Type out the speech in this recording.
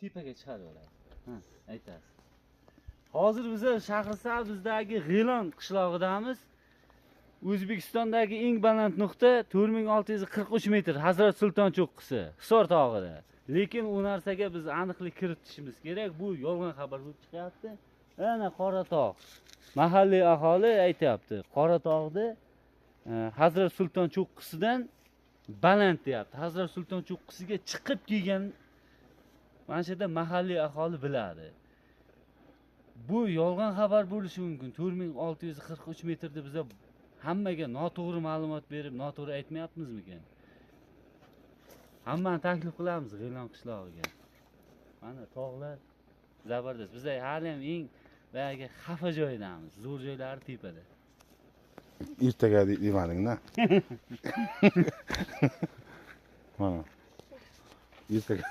tepaga chiqaraveradi. Ha, aytasiz. Hozir biz Shahrisabzdagi G'ilon qishlog'idamiz. O'zbekistondagi eng baland nuqta 4643 metr Hazrat Sulton cho'qqisi, Hisor tog'ida. Lekin u narsaga biz aniqlik kiritishimiz kerak. Bu yolg'on xabar bo'lib chiqyapti. Ana Qoratog'. Mahalliy aholi aytayapti. Qoratog'da Hazrat Sulton cho'qqisidan baland deyapti. Hazrat Sulton cho'qqisiga chiqib kelgan mana shu yerda mahalliy aholi biladi. Bu yolg'on xabar bo'lishi mumkin. 4643 metrda biz hammaga noto'g'ri ma'lumot berib, noto'g'ri aytmayapmizmikan? Hammani taklif qilamiz G'ilon qishlog'iga. Mana tog'lar zabardast. Biz hali ham eng boyagi xafa joydamiz. Zo'r joylari tepada. Ertaga demading-da. Mana. Ertaga